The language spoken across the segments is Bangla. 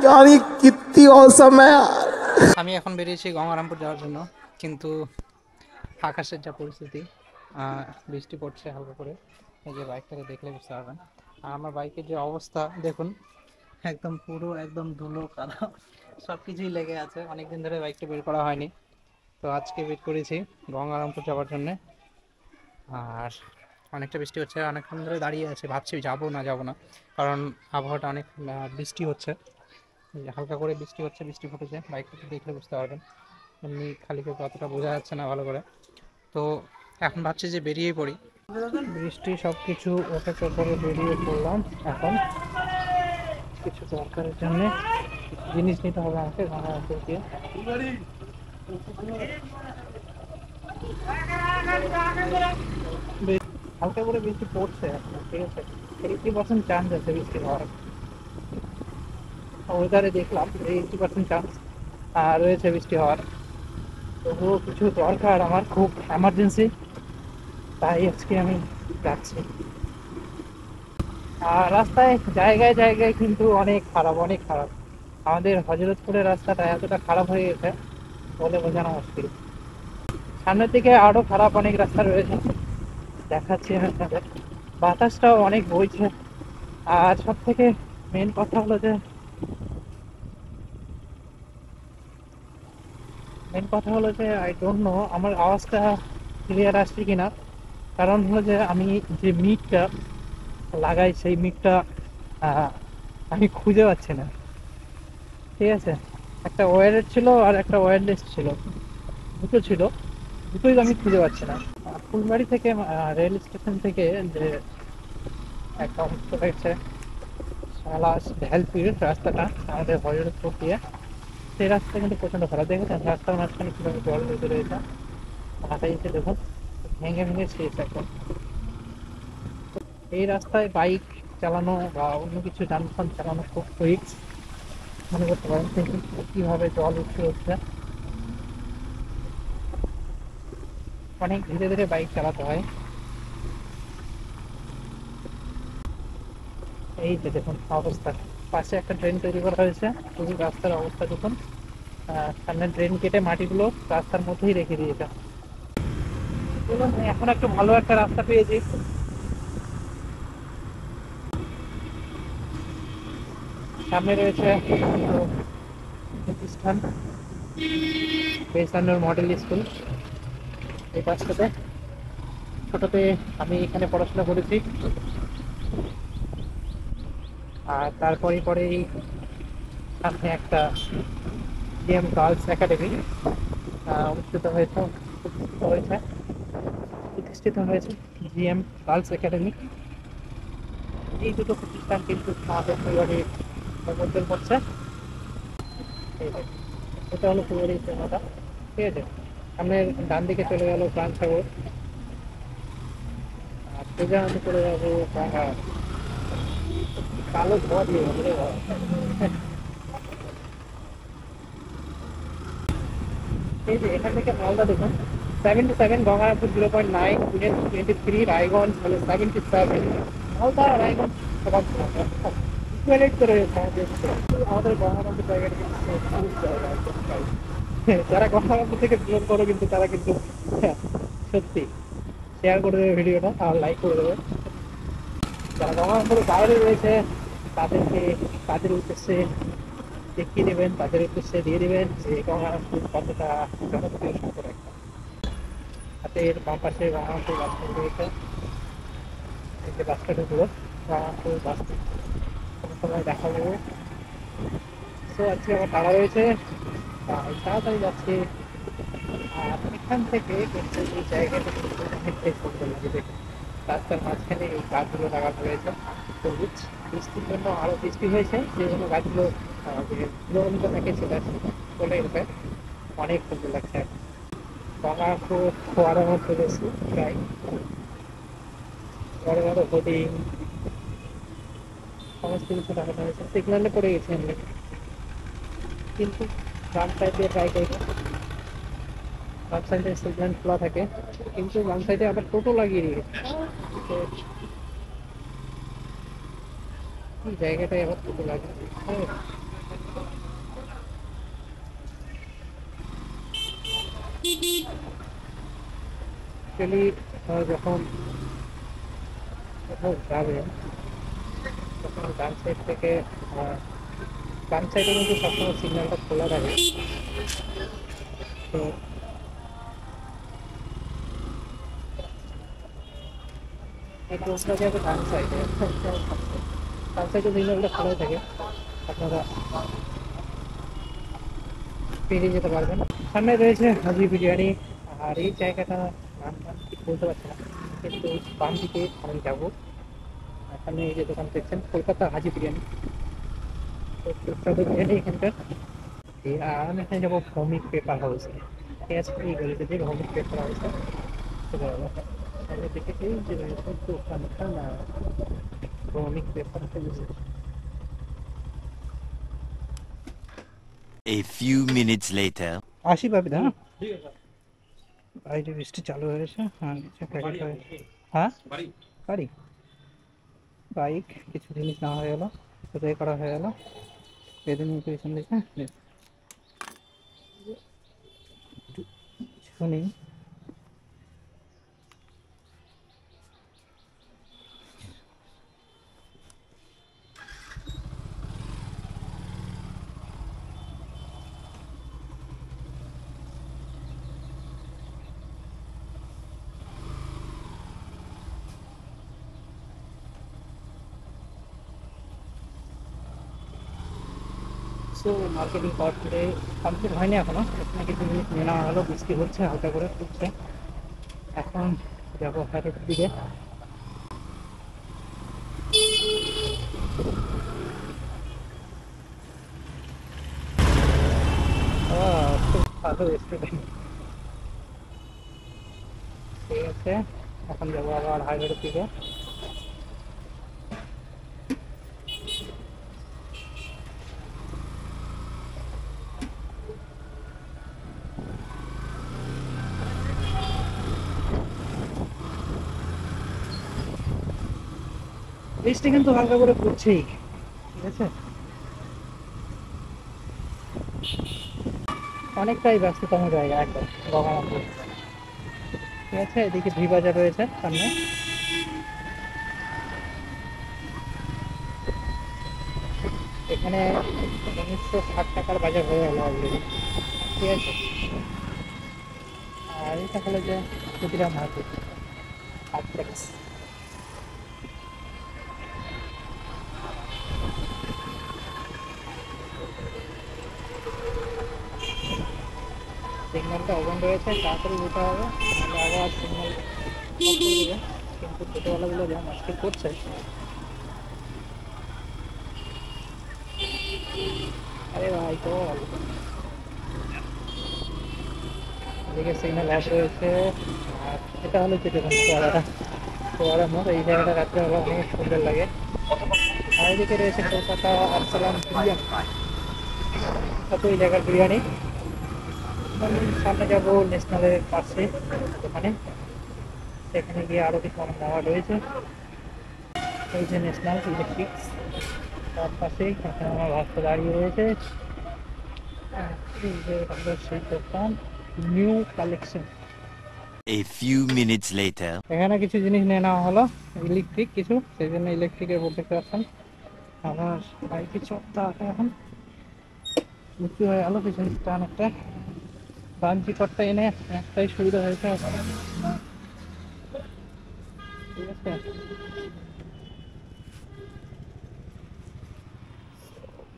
यार ये कितनी औसम है यार। আমি এখন বেরিয়েছি গঙ্গারামপুর যাওয়ার জন্য, কিন্তু আকাশের যা পরিস্থিতি, বৃষ্টি পড়ছে হালকা করে। এই যে বাইকটাকে দেখলে বুঝতে পারবেন। আর আমার বাইকের যে অবস্থা দেখুন, একদম পুরো একদম ধুলো কাদা সব কিছুই লেগে আছে। অনেকদিন ধরে বাইকটা বের করা হয়নি, তো আজকে বের করেছি গঙ্গারামপুর যাওয়ার জন্যে। আর অনেকটা বৃষ্টি হচ্ছে, অনেকক্ষণ ধরে দাঁড়িয়ে আছে, ভাবছি যাবো না যাবো না, কারণ আবহাওয়াটা অনেক বৃষ্টি হচ্ছে, হালকা করে বৃষ্টি হচ্ছে, বৃষ্টি ফুটেছে। বাইকটা দেখলে বুঝতে পারবেন, এমনি খালি চোখে অতটা বোঝা যাচ্ছে না ভালো করে। তো এখন ভাবছি যে বেরিয়েই পড়ি। বৃষ্টি সব কিছু উপেক্ষা করে বেরিয়ে পড়লাম। এখন কিছু দরকারের জন্যে জিনিস নিতে হবে আমাকে গঙ্গারামপুর দিয়ে। হালকা করে বৃষ্টি পড়ছে এখন, ঠিক আছে, 80% চান্স আছে বৃষ্টি হওয়ার। ওয়েদারে দেখলাম 80% চান্স রয়েছে বৃষ্টি হওয়ার। তবুও কিছু দরকার আমার, খুব এমার্জেন্সি, তাই আজকে আমি যাচ্ছি। আর রাস্তায় জায়গায় জায়গায় কিন্তু অনেক খারাপ, অনেক খারাপ। আমাদের হজরতপুরের রাস্তাটা এতটা খারাপ হয়ে গেছে বলে বোঝানো মুশকিল। সামনের দিকে আরো খারাপ অনেক রাস্তা রয়েছে, দেখাচ্ছি আমি আপনাদের। বাতাসটাও অনেক বইছে। আর সব থেকে মেন কথা হলো যে আই ডোন্ট নো আমার আওয়াজটা ক্লিয়ার আসছে কিনা। কারণ হলো যে আমি যে মিটটা লাগাই সেই মিটটা আমি খুঁজে পাচ্ছি না, ঠিক আছে। একটা ওয়্যারেড ছিল আর একটা ওয়্যারলেস ছিল, দুটো ছিল, দুটোই আমি খুঁজে পাচ্ছি না। ফুলবাড়ি থেকে রেল স্টেশন থেকে যে একদম রয়েছে ঢালপির রাস্তাটা আমাদের হজরতপুর দিয়ে, সেই রাস্তা কিন্তু প্রচণ্ড খারাপ। দেখেছেন রাস্তার মাঝখানে কীভাবে জল ঢুকে রয়েছে, মাথায় এসে দেখুন ভেঙে ভেঙে শেষ একদম। এই রাস্তায় বাইক চালানো বা অন্য কিছু যানবাহন চালানো খুব রিস্ক মনে করতে পারেন। দেখুন কীভাবে জল উঠে উঠছে, অনেক ধীরে ধীরে বাইক চালাতে হয়। এই যে দেখুন অবস্থা, পাশে একটা ড্রেন তৈরি করা হয়েছে, শুধু রাস্তার অবস্থা দেখুন। সামনে ড্রেন কেটে মাটিগুলো রাস্তার মধ্যেই রেখে দিয়েছে। বলুন এখন একটু ভালো একটা রাস্তা পেয়েছি। সামনে রয়েছে প্রতিষ্ঠান বেসানুর মডেল স্কুল। এই পাশটাতে ছোটতে আমি এখানে পড়াশোনা করেছি। আর তারপরে পরেই সামনে একটা জিএম গার্লস একাডেমি প্রতিষ্ঠিত হয়েছে জিএম গার্লস একাডেমি। এই দুটো প্রতিষ্ঠান কিন্তু আমাদের ফুলবাড়ির মধ্যে পড়ছে। এটা হলো ফুলবাড়ির সিনেমাটা, ঠিক আছে। সামনের ডান দিকে চলে গেল প্রাণ সাগর, আর সোজা আমি চলে যাবো গঙ্গা। কালো ধোয়া দিয়ে এই যে এখান থেকে মালদা দেখুন 77, গঙ্গারামপুর 0.9, পুনে 23, রায়গঞ্জ হলো 77। মালদা রায়গঞ্জ সবার ইকুয়ালেট করে আমাদের গঙ্গারামপুর জায়গাটা কিন্তু যারা গঙ্গারামপুর থেকে বিলং করো কিন্তু তারা কিন্তু সত্যি শেয়ার করে দেবে ভিডিওটা আর লাইক করে দেবে। যারা গঙ্গারামপুরের বাইরে রয়েছে তাদেরকে তাদের উদ্দেশ্যে দেখিয়ে দেবেন, তাদের উদ্দেশ্যে দিয়ে দেবেন যে গঙ্গারামপুর কতটা জনপ্রিয় শহর একটা। হাতের বাম পাশে গঙ্গারামপুর বাস স্ট্যান্ড রয়েছে, এই যে বাস স্ট্যান্ডগুলো গঙ্গারামপুর বাস স্ট্যান্ড কোনো সময় দেখা যাবে। তো আজকে আমার তাড়া রয়েছে, তাড়াতাড়ি যাচ্ছে। আর এখান থেকে কিন্তু এই জায়গাটা কিন্তু অনেকটাই সুন্দর লাগে দেখুন। রাস্তার মাঝখানে এই গাছগুলো লাগানো রয়েছে সবুজ, বৃষ্টির জন্য আরও বৃষ্টি হয়েছে, সেই জন্য গাছগুলো যে ফুলগুলো থাকে সেটা চলে গেছে, অনেক সুন্দর লাগছে। গঙ্গারামপুর ফোয়ারার মধ্যে বেশি প্রায় বড় বড় হোর্ডিং সমস্ত কিছু লাগানো হয়েছে। সিগনালে পড়ে গেছে এমনি, কিন্তু বাম সাইডে বাম সাইডে সিগন্যাল খোলা থাকে, কিন্তু বাম সাইডে আবার টোটো লাগিয়ে দিয়েছে। এই জায়গাটায় আবার টোটো লাগে, অ্যাকচুয়ালি যখন কোথাও যাবে তখন ডান সাইড থেকে ডান সাইডে কিন্তু সবসময় সিগন্যালটা খোলা থাকে। তো এই রোডটা যাবে ডান সাইডে, ডান সাইডে সিগন্যালটা খোলা থাকে, আপনারা পেরিয়ে যেতে পারবেন। সামনে রয়েছে হাজি বিরিয়ানি। আর এই জায়গাটা নাম ঠিক বলতে পারছি না, কিন্তু বাম দিকে আমি যাবো। সামনে এই যে দোকান দেখছেন কলকাতা হাজি বিরিয়ানি, তো সুস্বাদু বিরিয়ানি এখানকার। আর আমি এখানে যাবো ভৌমিক পেপার হাউসে। ঠিক আছে, এই গলিতে যে ভৌমিক পেপার হাউসে চলে যাবো। সামনে দিকে এই যে রয়েছে দোকানটা না, Bhowmik paper house. A few minutes later. আসি ভাবি না, বাইরে বৃষ্টি চালু হয়েছে। হ্যাঁ কিছু প্যাকেট হয়েছে। হ্যাঁ বাড়ি বাইক কিছু জিনিস নেওয়া হয়ে গেলো, কোথায় করা হয়ে গেলো, বেঁধে নিয়ে পেছন দিকে কিছু নেই। সো মার্কেটিং পাওয়ার করে কমপ্লিট হয়নি এখনো, এখানে কিছু জিনিস নিয়ে নেওয়া হলো। বৃষ্টি হচ্ছে হালকা করে ফুটছে। এখন যাবো হাটের দিকে। খুব ভালো রেস্টুরেন্ট। ঠিক আছে, এখন যাবো আবার হাইওয়ের দিকে। বৃষ্টি কিন্তু হালকা করে পড়ছেই। ঠিক আছে, অনেকটাই ব্যস্ততম জায়গা একদম গঙ্গারামপুর। ঠিক আছে, এদিকে ভি বাজার রয়েছে সামনে। এখানে 1960 টাকার বাজার হয়ে গেল অলরেডি। ঠিক আছে, আর এটা হলো যে ক্ষুদিরাম মার্কেট আর্টেক্স। সিগন্যালটা ওপেন রয়েছে, তাড়াতাড়ি যেতে হবে, নাহলে আবার সিগন্যাল অফ করে দেবে। কিন্তু ছোটোবেলাগুলো যা মুশকিল করছে। আরে ভাই তো এদিকে সিগন্যাল অ্যাপ রয়েছে। আর এটা হলো যে দেখুন ফোয়ারা মোড়। এই জায়গাটা রাত্রেবেলা অনেক সুন্দর লাগে। আর এদিকে রয়েছে কলকাতা আরসালান বিরিয়ানি, কত এই জায়গার বিরিয়ানি। সামনে যাবো ন্যাশনালের পাশে ওখানে, সেখানে গিয়ে আরও কিছু অনেক নেওয়া রয়েছে। এই যে ন্যাশনাল ইলেকট্রিক্স, তার পাশেই এখানে আমার ভাস্ত দাঁড়িয়ে রয়েছে। এই যে আমাদের সেই দোকান new collection. A few minutes later. এখানে কিছু জিনিস নিয়ে নেওয়া হলো, ইলেকট্রিক কিছু, সেই জন্য ইলেকট্রিকের বোর্ড দেখতে পাচ্ছেন। আবার বাইকে চড়তে আছে এখন, উঁচু হয়ে গেলো পিছনটা অনেকটা। বাঞ্চি করটা এনে একটাই সুবিধা হয়েছে এখন। ঠিক আছে,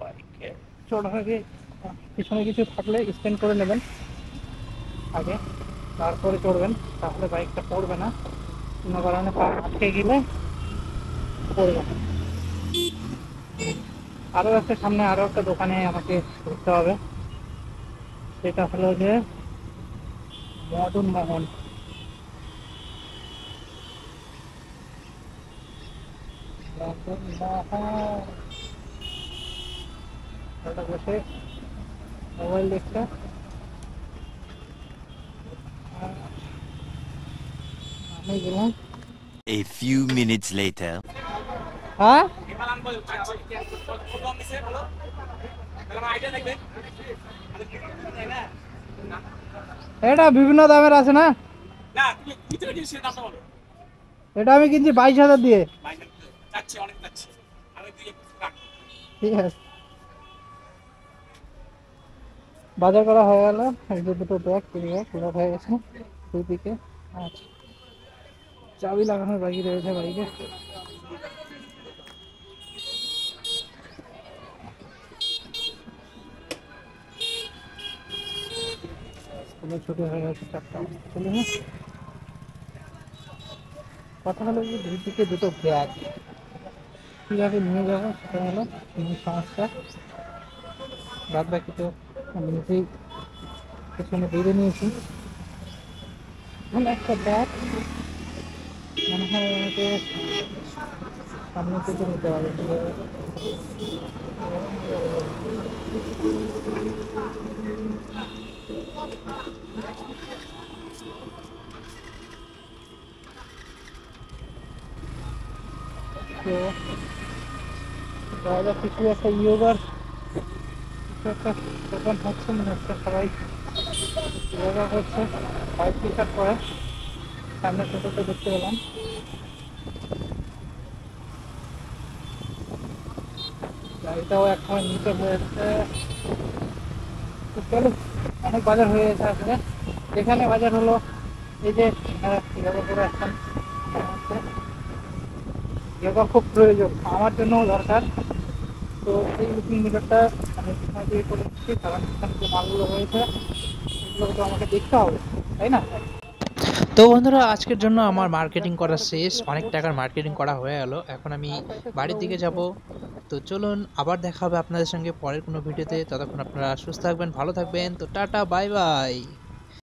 বাইকে চড়ার আগে পিছনে কিছু থাকলে স্ক্যান করে নেবেন আগে, তারপরে চড়বেন, তাহলে বাইকটা পড়বে না। কোনো কারণে পা আটকে গেলে পড়বে না। আরও একটা সামনে আরও একটা দোকানে আমাকে ঘুরতে হবে, সেটা হলো যে মদন মোহন। ওটা বসে মোবাইল দেখতে। আমি গেলাম। A few minutes later. হ্যাঁ এটা বিভিন্ন দামের আছে না। থেকে নিয়েছি দামটা বলো এটা আমি কিনছি 22,000 দিয়ে। বাইরে যাচ্ছে অনেক যাচ্ছে আমি দুই এক রাখ ঠিক আছে, বাজার করা হয়ে গেল। এই যে দুটো ব্যাগ পুরো হয়ে গেছে দুই দিকে। আচ্ছা, চাবি লাগানোর বাকি রয়েছে বাইকে। স্কুলে ছুটি হয়ে গেছে 4টা চলে না। কথা হলো যে দুই দিকে দুটো ব্যাগ কীভাবে নিয়ে যাবো সেটা হলো মেন সমস্যা। বাদ বাকি তো আমি নিজেই পেছনে বেঁধে নিয়েছি। এখন একটা ব্যাগ মনে হয় আমাকে সামনে থেকে নিতে হবে। তো বাইরে কিছু একটা ইয়োগার কিছু একটা দোকান হচ্ছে মনে হচ্ছে, সবাই যোগা করছে, হোয়াইট টি শার্ট পরে সামনে টোটোতে দেখতে পেলাম। গাড়িটাও এক সময় নিচে হয়েছে। তো চলো, অনেক বাজার হয়ে গেছে আসলে। এখানে বাজার হলো এই যে যোগা করে এখন যোগা খুব প্রয়োজন, আমার জন্যও দরকার। তো এই লুকিং মিটারটা আমি এখানে দিয়ে করে দিচ্ছি, কারণ এখানে যে মালগুলো হয়েছে এগুলো তো আমাকে দেখতে হবে, তাই না? তো বন্ধুরা, আজকের জন্য আমার মার্কেটিং করা শেষ। অনেক টাকার মার্কেটিং করা হয়ে গেল। এখন আমি বাড়ির দিকে যাব। তো চলুন, আবার দেখা হবে আপনাদের সঙ্গে পরের কোনো ভিডিওতে। ততক্ষণ আপনারা সুস্থ থাকবেন, ভালো থাকবেন। তো টাটা, বাই বাই।